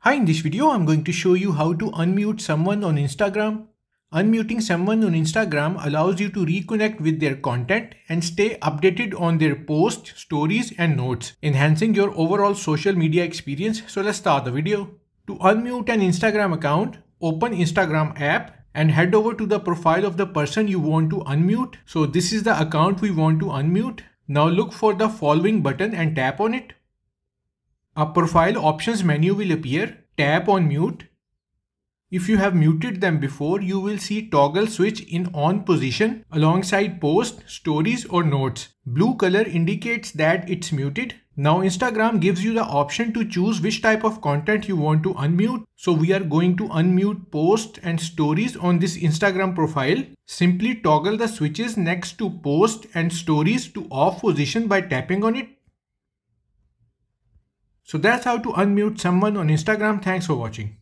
Hi, in this video, I'm going to show you how to unmute someone on Instagram. Unmuting someone on Instagram allows you to reconnect with their content and stay updated on their posts, stories, and notes, enhancing your overall social media experience. So let's start the video. To unmute an Instagram account, open Instagram app and head over to the profile of the person you want to unmute. So this is the account we want to unmute. Now look for the following button and tap on it. A profile options menu will appear. Tap on mute. If you have muted them before, you will see toggle switch in on position alongside post, stories or notes. Blue color indicates that it's muted. Now Instagram gives you the option to choose which type of content you want to unmute. So we are going to unmute posts and stories on this Instagram profile. Simply toggle the switches next to post and stories to off position by tapping on it. So that's how to unmute someone on Instagram. Thanks for watching.